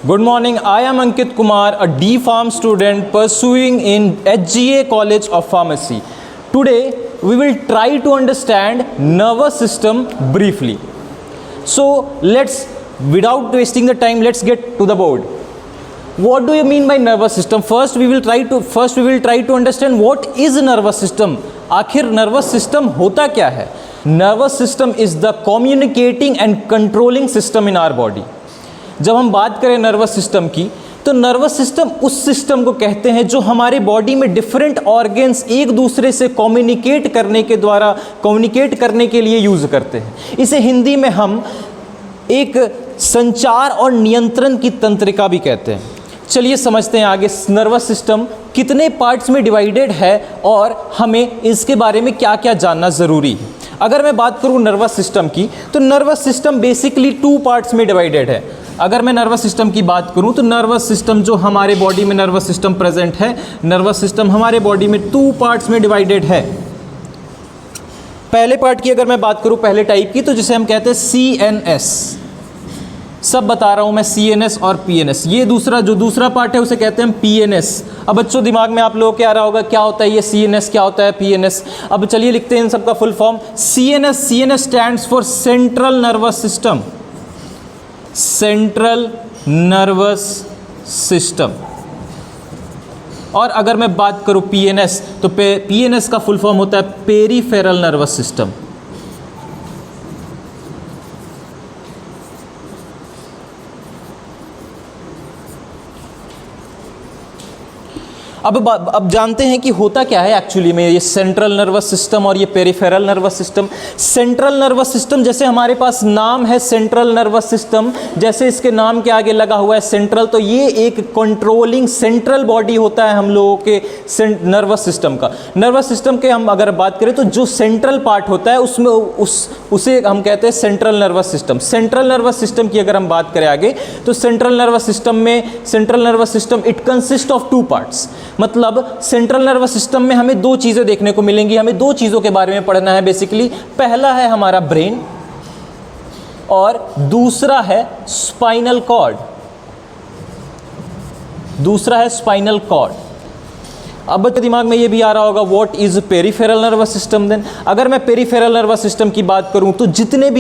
Good morning, I am Ankit Kumar, a D Pharm student pursuing in HGA College of Pharmacy. Today, we will try to understand nervous system briefly. So, without wasting the time, let's get to the board. What do you mean by nervous system? First, we will try to understand what is nervous system. आखिर nervous system होता क्या है? Nervous system is the communicating and controlling system in our body. जब हम बात करें nervous system की, तो नर्वस सिस्टम उस सिस्टम को कहते हैं जो हमारे बॉडी में डिफरेंट ऑर्गन्स एक दूसरे से कम्युनिकेट करने के लिए यूज़ करते हैं. इसे हिंदी में हम एक संचार और नियंत्रण की तंत्रिका भी कहते हैं. चलिए समझते हैं आगे नर्वस सिस्टम कितने पार्ट्स में डिवाइडेड है और हमें इसके बारे में क्या क्या जानना ज़रूरी है. अगर मैं बात करूँ नर्वस सिस्टम की, तो नर्वस सिस्टम बेसिकली 2 पार्ट्स में डिवाइडेड है. अगर मैं नर्वस सिस्टम की बात करूं तो नर्वस सिस्टम जो हमारे बॉडी में नर्वस सिस्टम प्रेजेंट है, नर्वस सिस्टम हमारे बॉडी में 2 पार्ट्स में डिवाइडेड है. पहले पार्ट की अगर मैं बात करूं, पहले टाइप की, तो जिसे हम कहते हैं CNS. सब बता रहा हूं मैं, CNS और PNS. ये दूसरा पार्ट है उसे कहते हैं हम PNS. अब बच्चों दिमाग में आप लोगों के आ रहा होगा क्या होता है ये CNS, क्या होता है PNS. अब चलिए लिखते हैं इन सबका full form. CNS stands for central nervous system. Central nervous system. और अगर मैं बात करूं PNS, तो PNS का फुल फॉर्म होता है पेरिफेरल नर्वस सिस्टम. अब जानते हैं कि होता क्या है एक्चुअली में ये सेंट्रल नर्वस सिस्टम और ये peripheral nervous system. Central nervous system, जैसे हमारे पास नाम है सेंट्रल नर्वस सिस्टम, जैसे इसके नाम के आगे लगा हुआ है सेंट्रल, तो ये एक कंट्रोलिंग सेंट्रल बॉडी होता है हम लोगों के नर्वस सिस्टम का. नर्वस सिस्टम के हम अगर बात करें तो जो सेंट्रल पार्ट होता है उसमें उसे हम कहते हैं central nervous system. Central nervous system की अगर हम बात करें आगे, तो central nervous system it consist of 2 parts. मतलब सेंट्रल नर्वस सिस्टम में हमें 2 चीज़ें देखने को मिलेंगी. हमें 2 चीज़ों के बारे में पढ़ना है बेसिकली. पहला है हमारा ब्रेन और दूसरा है स्पाइनल कॉर्ड. अब दिमाग में ये भी आ रहा होगा what is peripheral nervous system. Then अगर मैं पेरिफेरल नर्वस सिस्टम की बात करूं, तो जितने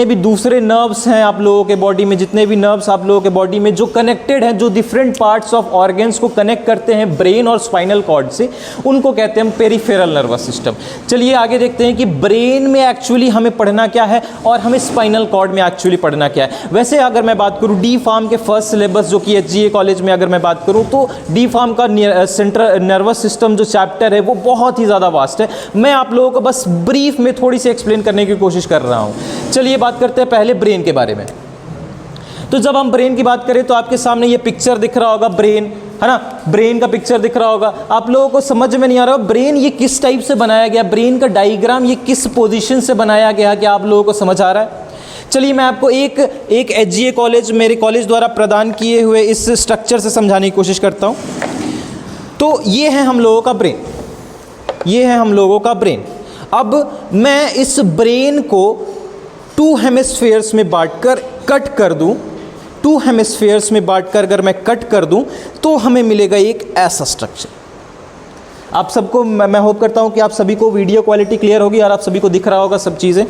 भी दूसरे नर्व्स हैं आप लोगों के बॉडी में, जितने भी नर्व्स आप लोगों के बॉडी में जो कनेक्टेड हैं, जो डिफरेंट पार्ट्स ऑफ ऑर्गन्स को कनेक्ट करते हैं ब्रेन और स्पाइनल कॉर्ड से, उनको कहते हैं हम पेरिफेरल नर्वस सिस्टम. चलिए आगे देखते हैं कि ब्रेन में एक्चुअली हमें पढ़ना क्या है और हमें स्पाइनल कॉर्ड में एक्चुअली पढ़ना क्या है. वैसे अगर मैं बात करूँ डी फार्म के फर्स्ट सिलेबस जो कि HGA कॉलेज में अगर मैं बात करूँ, तो डी फार्म का सेंट्रल नर्वस सिस्टम जो चैप्टर है वो बहुत ही ज़्यादा वास्ट है. मैं आप लोगों को बस ब्रीफ में थोड़ी सी एक्सप्लेन करने की कोशिश कर रहा हूँ. चलिए बात करते हैं पहले ब्रेन के बारे में. तो जब हम ब्रेन की बात करें तो आपके सामने ये पिक्चर दिख रहा होगा, ब्रेन है ना, ब्रेन का पिक्चर दिख रहा होगा. आप लोगों को समझ में नहीं आ रहा ब्रेन ये किस टाइप से बनाया गया, ब्रेन का डायग्राम ये किस पोजीशन से बनाया गया, क्या आप लोगों को समझ आ रहा है? चलिए मैं आपको एक HGA कॉलेज, मेरे कॉलेज द्वारा प्रदान किए हुए इस स्ट्रक्चर से समझाने की कोशिश करता हूँ. तो ये है हम लोगों का ब्रेन. अब मैं इस ब्रेन को 2 हेमिस्फीयर्स में बांटकर कट कर दूं. 2 हेमिस्फीयर्स में बांटकर अगर मैं कट कर दूं तो हमें मिलेगा एक ऐसा स्ट्रक्चर. आप सबको मैं होप करता हूं कि आप सभी को वीडियो क्वालिटी क्लियर होगी और आप सभी को दिख रहा होगा सब चीज़ें.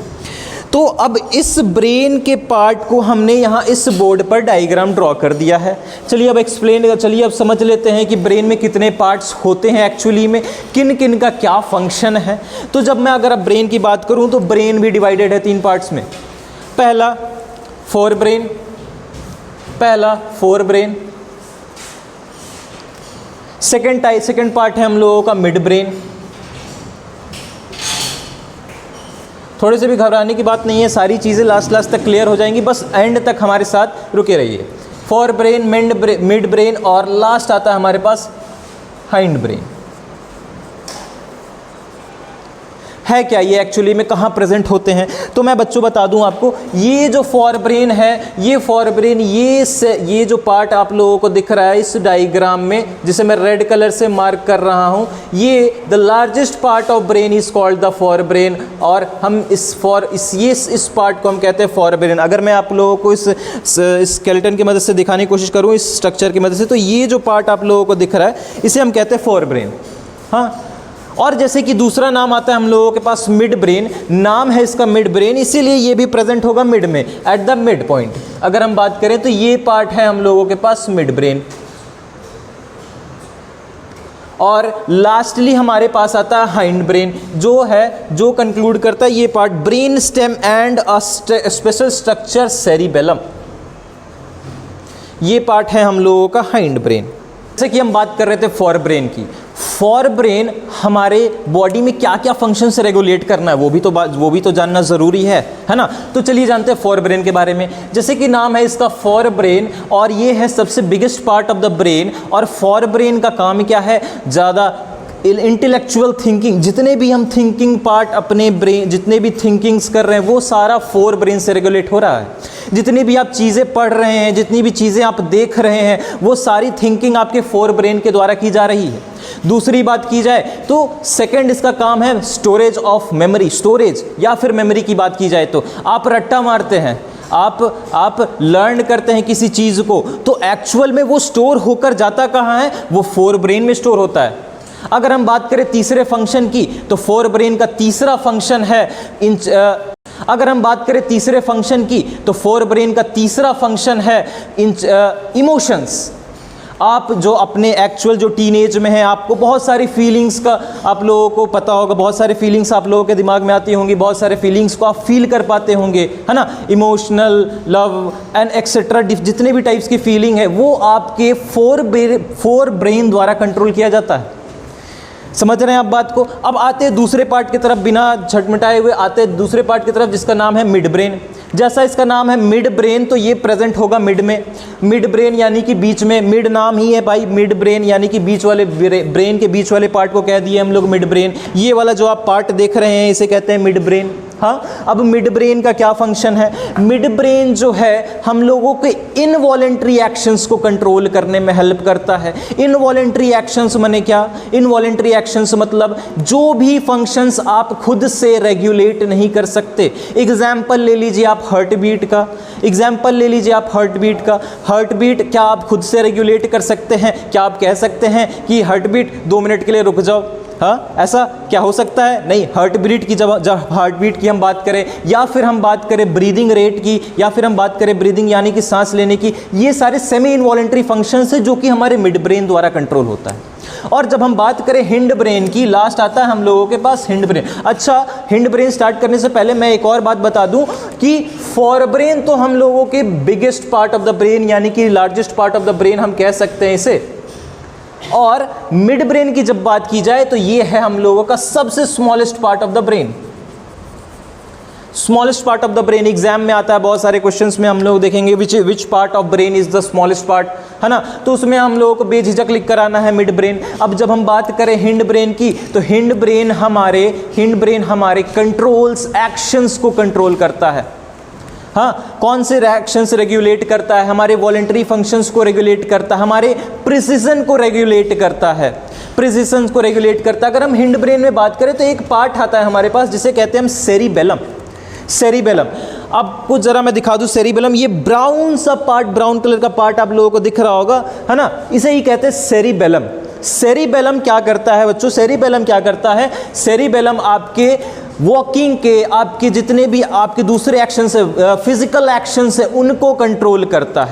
तो अब इस ब्रेन के पार्ट को हमने यहाँ इस बोर्ड पर डायग्राम ड्रॉ कर दिया है. चलिए अब समझ लेते हैं कि ब्रेन में कितने पार्ट्स होते हैं एक्चुअली में, किन किन का क्या फंक्शन है. तो जब मैं अगर अब ब्रेन की बात करूँ तो ब्रेन भी डिवाइडेड है 3 पार्ट्स में. पहला फोर ब्रेन. सेकेंड पार्ट है हम लोगों का मिड ब्रेन. थोड़े से भी घबराने की बात नहीं है, सारी चीज़ें लास्ट तक क्लियर हो जाएंगी, बस एंड तक हमारे साथ रुके रहिए. फोर ब्रेन, मिड ब्रेन और लास्ट आता है हमारे पास हाइंड ब्रेन. है क्या ये, एक्चुअली में कहाँ प्रेजेंट होते हैं। तो मैं बच्चों बता दूं आपको, ये जो फोरब्रेन है, ये फोरब्रेन, ये जो पार्ट आप लोगों को दिख रहा है इस डायग्राम में, जिसे मैं रेड कलर से मार्क कर रहा हूँ, ये the largest part of brain is called the forebrain. और हम इस पार्ट को हम कहते हैं फोरब्रेन। अगर मैं आप लोगों को इस स्केलेटन की मदद से दिखाने की कोशिश करूँ, इस स्ट्रक्चर की मदद से, तो ये जो पार्ट आप लोगों को दिख रहा है इसे हम कहते हैं फोरब्रेन। हाँ, और जैसे कि दूसरा नाम आता है हम लोगों के पास मिड ब्रेन, नाम है इसका मिड ब्रेन, इसीलिए ये भी प्रेजेंट होगा मिड में, एट द मिड पॉइंट। अगर हम बात करें तो ये पार्ट है हम लोगों के पास मिड ब्रेन। और लास्टली हमारे पास आता है हाइंड ब्रेन, जो कंक्लूड करता है ये part, brain stem and a special structure cerebellum. ये पार्ट है हम लोगों का हाइंड ब्रेन। जैसे कि हम बात कर रहे थे फोरब्रेन की, फोरब्रेन हमारे बॉडी में क्या क्या फंक्शंस रेगुलेट करना है वो भी तो जानना ज़रूरी है ना। तो चलिए जानते हैं फोरब्रेन के बारे में। जैसे कि नाम है इसका फोरब्रेन, और ये है सबसे biggest part of the brain. और फोरब्रेन का काम क्या है, ज़्यादा इंटेलेक्चुअल थिंकिंग, जितने भी हम थिंकिंग पार्ट अपने ब्रेन, जितने भी थिंकिंग्स कर रहे हैं वो सारा फोर ब्रेन से रेगुलेट हो रहा है। जितनी भी आप चीज़ें पढ़ रहे हैं, जितनी भी चीज़ें आप देख रहे हैं, वो सारी थिंकिंग आपके फोर ब्रेन के द्वारा की जा रही है। दूसरी बात की जाए तो सेकंड इसका काम है स्टोरेज ऑफ मेमोरी, स्टोरेज या फिर मेमोरी की बात की जाए तो आप रट्टा मारते हैं, आप लर्न करते हैं किसी चीज़ को, तो एक्चुअल में वो स्टोर होकर जाता कहाँ है, वो फोर ब्रेन में स्टोर होता है। अगर हम बात करें तीसरे फंक्शन की, तो फोर ब्रेन का तीसरा फंक्शन है इमोशंस। आप जो अपने एक्चुअल जो टीनेज में हैं, आपको बहुत सारी फीलिंग्स का, आप लोगों को पता होगा, बहुत सारी फीलिंग्स आप लोगों के दिमाग में आती होंगी, बहुत सारे फीलिंग्स को आप फील कर पाते होंगे, है ना। इमोशनल, लव एंड एक्सेट्रा, जितने भी टाइप्स की फीलिंग है वो आपके फोर ब्रेन द्वारा कंट्रोल किया जाता है। समझ रहे हैं आप बात को। अब आते हैं दूसरे पार्ट की तरफ, बिना झटमटाए हुए आते हैं दूसरे पार्ट की तरफ, जिसका नाम है मिड ब्रेन। जैसा इसका नाम है मिड ब्रेन, तो ये प्रेजेंट होगा मिड में। मिड ब्रेन यानी कि बीच में, मिड नाम ही है भाई, मिड ब्रेन यानी कि बीच वाले ब्रेन के बीच वाले पार्ट को कह दिए हम लोग मिड ब्रेन। ये वाला जो आप पार्ट देख रहे हैं इसे कहते हैं मिड ब्रेन। हाँ, अब मिड ब्रेन का क्या फंक्शन है, मिड ब्रेन जो है हम लोगों के इनवॉलेंट्री एक्शंस को कंट्रोल करने में हेल्प करता है। इनवॉलेंट्री एक्शंस माने क्या, इनवॉलेंट्री एक्शंस मतलब जो भी फंक्शंस आप खुद से रेगुलेट नहीं कर सकते। एग्जाम्पल ले लीजिए आप हार्ट बीट का, हार्ट बीट क्या आप खुद से रेगुलेट कर सकते हैं? क्या आप कह सकते हैं कि हार्ट बीट 2 मिनट के लिए रुक जाओ? हाँ, ऐसा क्या हो सकता है? नहीं। हार्ट बीट की जब हार्ट बीट की हम बात करें, या फिर हम बात करें ब्रीदिंग रेट की, या फिर हम बात करें ब्रीदिंग यानी कि सांस लेने की, ये सारे सेमी इनवॉलेंट्री फंक्शंस है जो कि हमारे मिड ब्रेन द्वारा कंट्रोल होता है। और जब हम बात करें हिंड ब्रेन की, लास्ट आता है हम लोगों के पास हिंड ब्रेन। अच्छा, हिंड ब्रेन स्टार्ट करने से पहले मैं एक और बात बता दूं कि फोरब्रेन तो हम लोगों के biggest part of the brain यानी कि largest part of the brain हम कह सकते हैं इसे। और मिड ब्रेन की जब बात की जाए तो ये है हम लोगों का सबसे smallest part of the brain. Smallest part of the brain exam में आता है, बहुत सारे क्वेश्चंस में हम लोग देखेंगे which part of brain is the smallest part, है ना। तो उसमें हम लोगों को बेझिझक लिख कर आना है मिड ब्रेन। अब जब हम बात करें हिंड ब्रेन की, तो हिंड ब्रेन हमारे कंट्रोल्स, एक्शंस को कंट्रोल करता है। हाँ, कौन से एक्शंस रेगुलेट करता है? हमारे वॉलेंटरी फंक्शंस को रेगुलेट करता है, हमारे प्रिसिजन को रेगुलेट करता है, अगर हम हिंड ब्रेन में बात करें तो एक पार्ट आता है हमारे पास जिसे कहते हैं हम सेरिबेलम। अब कुछ जरा मैं दिखा दूं सेरिबेलम, ये ब्राउन सा पार्ट, ब्राउन कलर का पार्ट आप लोगों को दिख रहा होगा, है ना, इसे ही कहते हैं सेरिबेलम। सेरिबेलम क्या करता है बच्चों? सेरिबेलम आपके वॉकिंग के, आपके जितने भी आपके दूसरे एक्शंस है, फिजिकल एक्शंस है, उनको कंट्रोल करता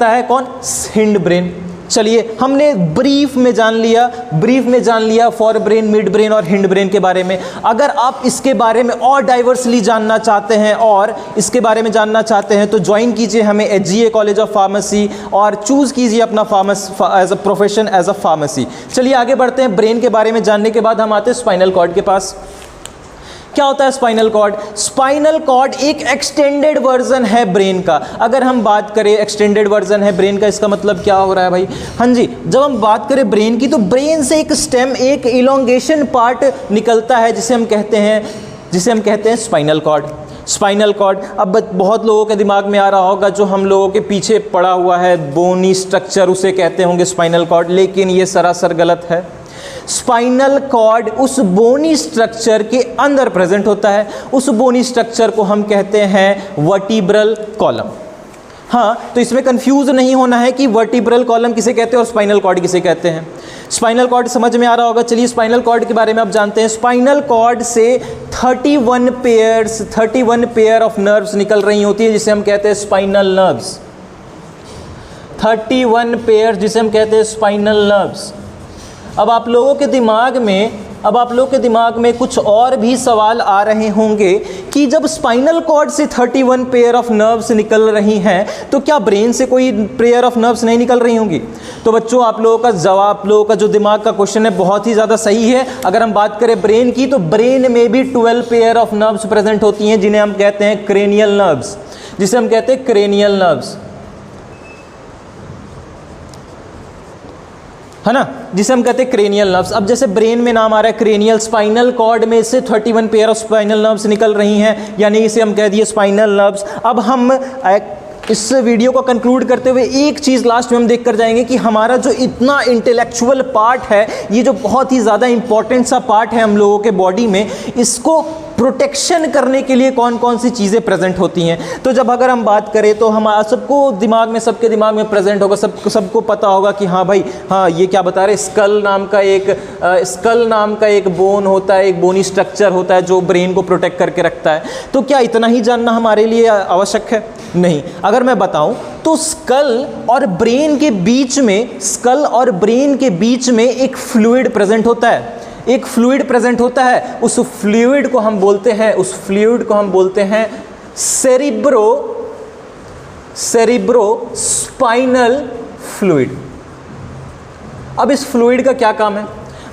है कौन? Hind brain. चलिए, हमने ब्रीफ में जान लिया फोरब्रेन, मिड ब्रेन और हिंड ब्रेन के बारे में। अगर आप इसके बारे में और डाइवर्सली जानना चाहते हैं तो ज्वाइन कीजिए हमें HGA कॉलेज ऑफ फार्मेसी और चूज़ कीजिए अपना as a profession, as a pharmacy. चलिए आगे बढ़ते हैं। ब्रेन के बारे में जानने के बाद हम आते हैं स्पाइनल कॉर्ड के पास। क्या होता है स्पाइनल कॉर्ड? स्पाइनल कॉर्ड एक एक्सटेंडेड वर्जन है ब्रेन का। अगर हम बात करें एक्सटेंडेड वर्जन है ब्रेन का, इसका मतलब क्या हो रहा है भाई? हाँ जी, जब हम बात करें ब्रेन की तो ब्रेन से एक स्टेम, एक इलोंगेशन पार्ट निकलता है जिसे हम कहते हैं स्पाइनल कॉर्ड। स्पाइनल कॉर्ड, अब बहुत लोगों के दिमाग में आ रहा होगा जो हम लोगों के पीछे पड़ा हुआ है बोनी स्ट्रक्चर, उसे कहते होंगे स्पाइनल कॉर्ड, लेकिन ये सरासर गलत है। स्पाइनल कॉर्ड उस बोनी स्ट्रक्चर के अंदर प्रेजेंट होता है। उस बोनी स्ट्रक्चर को हम कहते हैं वर्टिब्रल कॉलम। हाँ, तो इसमें कंफ्यूज नहीं होना है कि वर्टिब्रल कॉलम किसे कहते हैं और स्पाइनल कॉर्ड किसे कहते हैं। स्पाइनल कॉर्ड समझ में आ रहा होगा। चलिए स्पाइनल कॉर्ड के बारे में आप जानते हैं। स्पाइनल कॉर्ड से 31 पेयर ऑफ नर्व्स निकल रही होती है जिसे हम कहते हैं स्पाइनल नर्व्स। 31 पेयर जिसे हम कहते हैं स्पाइनल नर्व्स। अब आप लोगों के दिमाग में कुछ और भी सवाल आ रहे होंगे कि जब स्पाइनल कॉर्ड से 31 पेयर ऑफ नर्व्स निकल रही हैं तो क्या ब्रेन से कोई पेयर ऑफ नर्व्स नहीं निकल रही होंगी? तो बच्चों, आप लोगों का जवाब, आप लोगों का जो दिमाग का क्वेश्चन है बहुत ही ज़्यादा सही है। अगर हम बात करें ब्रेन की तो ब्रेन में भी 12 पेयर ऑफ नर्व्स प्रेजेंट होती हैं जिन्हें हम कहते हैं क्रेनियल नर्व्स, जिसे हम कहते हैं क्रेनियल नर्व्स, है ना, जिसे हम कहते हैं क्रेनियल नर्व्स। अब जैसे ब्रेन में नाम आ रहा है क्रेनियल, स्पाइनल कॉर्ड में से 31 पेयर ऑफ स्पाइनल नर्व्स निकल रही हैं, यानी इसे हम कह दिए स्पाइनल नर्व्स। अब हम इस वीडियो को कंक्लूड करते हुए एक चीज़ लास्ट में हम देख कर जाएंगे कि हमारा जो इतना इंटेलेक्चुअल पार्ट है, ये जो बहुत ही ज़्यादा इंपॉर्टेंट सा पार्ट है हम लोगों के बॉडी में, इसको प्रोटेक्शन करने के लिए कौन कौन सी चीज़ें प्रेजेंट होती हैं। तो जब अगर हम बात करें तो हम सबको दिमाग में, सबके दिमाग में प्रेजेंट होगा, सबको पता होगा कि हाँ भाई, हाँ ये क्या बता रहे, स्कल नाम का एक बोन होता है, एक बोनी स्ट्रक्चर होता है जो ब्रेन को प्रोटेक्ट करके रखता है। तो क्या इतना ही जानना हमारे लिए आवश्यक है? नहीं। अगर मैं बताऊं तो स्कल और ब्रेन के बीच में एक फ्लूइड प्रेजेंट होता है, एक फ्लूइड प्रेजेंट होता है। उस फ्लूइड को हम बोलते हैं सेरिब्रो स्पाइनल फ्लूइड। अब इस फ्लूइड का क्या काम है?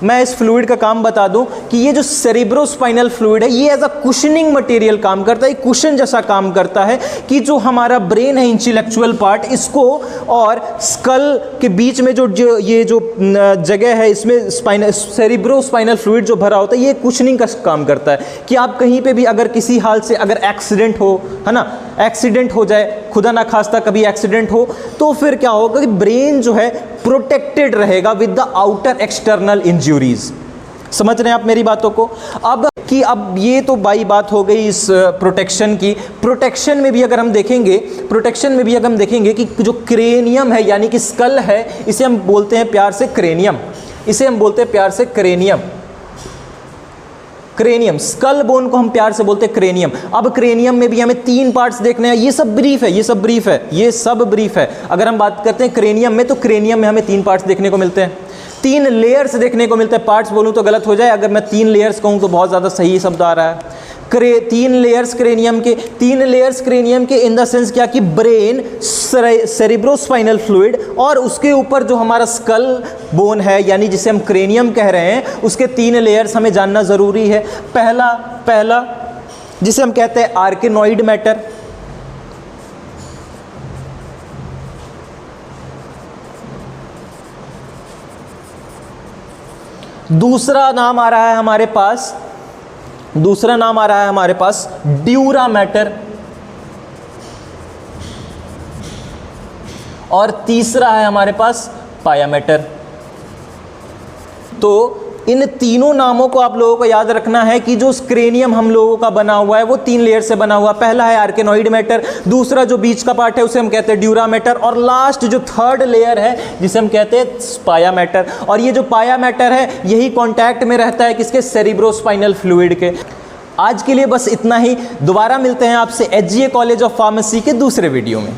मैं इस फ्लूइड का काम बता दूं कि ये जो सेरिब्रोस्पाइनल फ्लूइड है, ये एज अ कुशनिंग मटेरियल काम करता है, कुशन जैसा काम करता है कि जो हमारा ब्रेन है, इंटेलेक्चुअल पार्ट, इसको और स्कल के बीच में जो ये जो जगह है, इसमें सेरिब्रोस्पाइनल फ्लूइड जो भरा होता है, ये कुशनिंग का काम करता है कि आप कहीं पे भी अगर किसी हाल से अगर एक्सीडेंट हो, है ना, एक्सीडेंट हो जाए, खुदा ना खास्ता कभी एक्सीडेंट हो, तो फिर क्या होगा कि ब्रेन जो है प्रोटेक्टेड रहेगा with the outer external injuries. समझ रहे हैं आप मेरी बातों को? अब ये तो बात हो गई इस प्रोटेक्शन की। प्रोटेक्शन में भी अगर हम देखेंगे कि जो क्रेनियम है, यानी कि स्कल है, इसे हम बोलते हैं प्यार से क्रेनियम। स्कल बोन को हम प्यार से बोलते हैं क्रेनियम। अब क्रेनियम में भी हमें 3 पार्ट्स देखने हैं। ये सब ब्रीफ है। अगर हम बात करते हैं क्रेनियम में, तो क्रेनियम में हमें 3 पार्ट्स देखने को मिलते हैं, 3 लेयर्स देखने को मिलते हैं। पार्ट्स बोलूं तो गलत हो जाए, अगर मैं 3 लेयर्स कहूं तो बहुत ज़्यादा सही शब्द आ रहा है। 3 लेयर्स क्रेनियम के इन द सेंस क्या कि ब्रेन, सेरिब्रोस्पाइनल फ्लूइड और उसके ऊपर जो हमारा स्कल बोन है, यानी जिसे हम क्रेनियम कह रहे हैं, उसके 3 लेयर्स हमें जानना ज़रूरी है। पहला जिसे हम कहते हैं आर्केनॉइड मैटर, दूसरा नाम आ रहा है हमारे पास ड्यूरा मैटर, और तीसरा है हमारे पास पाया मैटर। तो इन तीनों नामों को आप लोगों को याद रखना है कि जो क्रेनियम हम लोगों का बना हुआ है वो 3 लेयर से बना हुआ। पहला है आर्केनॉइड मैटर, दूसरा जो बीच का पार्ट है उसे हम कहते हैं ड्यूरा मैटर, और लास्ट जो 3rd लेयर है जिसे हम कहते हैं पाया मैटर। और ये जो पाया मैटर है, यही कॉन्टैक्ट में रहता है किसके? सेरिब्रोस्पाइनल फ्लूइड के। आज के लिए बस इतना ही। दोबारा मिलते हैं आपसे HGA कॉलेज ऑफ फार्मेसी के दूसरे वीडियो में।